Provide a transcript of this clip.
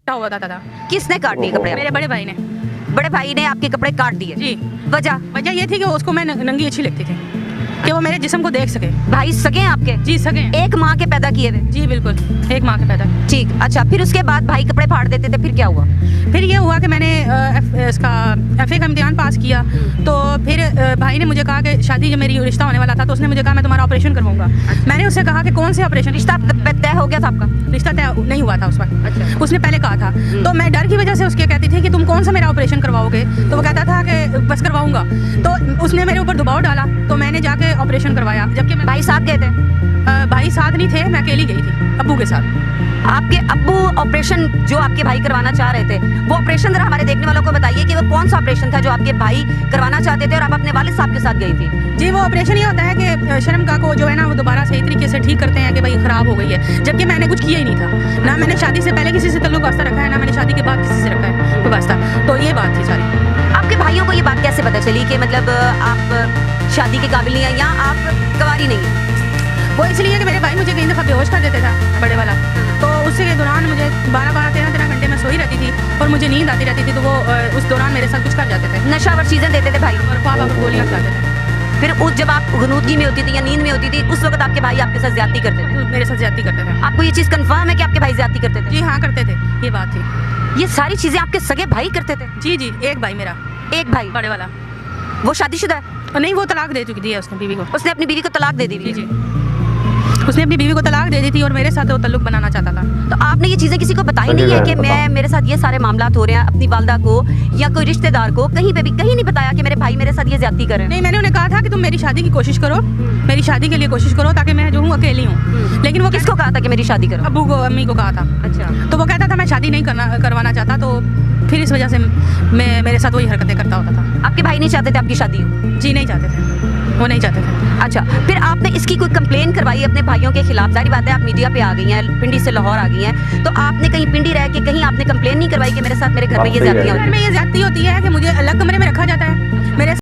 हुआ था। किसने काट दिए कपड़े? मेरे बड़े भाई ने। बड़े भाई ने आपके कपड़े काट दिए? जी। वजह ये थी कि उसको मैं नंगी अच्छी लगती थी कि वो मेरे जिस्म को देख सके। भाई सगे हैं आपके? जी सगे हैं। एक माँ के पैदा किए थे? जी बिल्कुल, एक माँ के पैदा। ठीक, अच्छा फिर उसके बाद भाई कपड़े फाड़ देते थे, फिर क्या हुआ? फिर ये हुआ कि मैंने इसका FA का इम्तिहान पास किया, तो फिर भाई ने मुझे कहा कि शादी जब मेरी रिश्ता होने वाला था तो उसने मुझे कहा मैं तुम्हारा ऑपरेशन करवाऊंगा। मैंने उससे कहा कि कौन से ऑपरेशन? रिश्ता तय हो गया था आपका? रिश्ता तय नहीं हुआ था उस वक्त। अच्छा। उसने पहले कहा था, तो मैं डर की वजह से उसके कहती थी कि तुम कौन सा मेरा ऑपरेशन करवाओगे, तो वो कहता था कि बस करवाऊंगा। तो उसने मेरे ऊपर दबाव डाला, तो मैंने जाके ऑपरेशन करवाया। जबकि भाई साथ गए थे? भाई साथ नहीं थे, मैं अकेली गई थी अब्बू के साथ। आपके अब्बू ऑपरेशन जो आपके भाई करवाना चाह रहे थे, वो ऑपरेशन जरा हमारे देखने वालों को बताइए कि वो कौन सा ऑपरेशन था जो आपके भाई करवाना चाहते थे और आप अपने वालिद साहब के साथ गई थी? जी, वो ऑपरेशन ये होता है कि शर्मगाह को जो है ना वो दोबारा सही तरीके से ठीक करते हैं कि भाई खराब हो गई है, जबकि मैंने कुछ किया ही नहीं था। ना मैंने शादी से पहले किसी से तल्लुक वास्ता रखा है, ना मैंने शादी के बाद किसी से रखा है कोई वास्ता। तो ये बात थी सारी। आपके भाइयों को ये बात कैसे पता चली कि मतलब आप शादी के काबिल नहीं है या आप कुंवारी नहीं है? वो इसलिए कि मेरे भाई मुझे कई दफ़ा बेहोश कर देते था, बड़े वाला। तो उसके दौरान मुझे 13 घंटे में सोई रहती थी और मुझे नींद आती रहती थी, तो वो उस दौरान मेरे साथ कुछ कर जाते थे। नशावर चीज़ें देते थे भाई और पापा को गोलियां खिलाते थे। फिर उस जब आप गनूदगी में होती थी या नींद में होती थी, उस वक्त आपके भाई आपके साथ ज्यादती करते थे? तो मेरे साथ ज्यादती करते थे। आपको ये चीज़ कंफर्म है कि आपके भाई ज्यादती करते थे? जी हाँ, करते थे, ये बात थी। ये सारी चीज़ें आपके सगे भाई करते थे? जी जी, एक भाई मेरा। एक भाई? बड़े वाला। वो शादीशुदा है? नहीं, वो तलाक दे चुकी थी उसने बीवी को। उसने अपनी बीवी को तलाक दे दी थी? जी जी, उसने अपनी बीवी को तलाक दे दी थी और मेरे साथ वो तल्लुक बनाना चाहता था। तो आपने ये चीज़ें किसी को बताई नहीं है कि मेरे साथ ये सारे मामलात हो रहे हैं? अपनी वालदा को या कोई रिश्तेदार को कहीं पे भी कहीं नहीं बताया कि मेरे भाई मेरे साथ ये ज्यादती कर रहे हैं? नहीं, मैंने उन्हें कहा था कि तुम मेरी शादी की कोशिश करो, मेरी शादी के लिए कोशिश करो, ताकि मैं जो हूँ अकेली हूँ। लेकिन वो किसको कहा था कि मेरी शादी करो? अब्बू को, अम्मी को कहा था। अच्छा। तो वो कहता था मैं शादी नहीं करवाना चाहता, तो फिर इस वजह से मैं मेरे साथ वही हरकतें करता होता था। आपके भाई नहीं चाहते थे आपकी शादी हो? जी नहीं चाहते थे, वो नहीं चाहते थे। अच्छा, फिर आपने इसकी कोई कंप्लेन करवाई अपने भाइयों के खिलाफ? जाहिर बात है आप मीडिया पे आ गई हैं, पिंडी से लाहौर आ गई हैं, तो आपने कहीं पिंडी रह के कहीं आपने कंप्लेन नहीं करवाई कि मेरे साथ मेरे घर में ये ज्यादतियां होती हैं? घर में ये ज्यादती होती है कि मुझे अलग कमरे में रखा जाता है, मेरे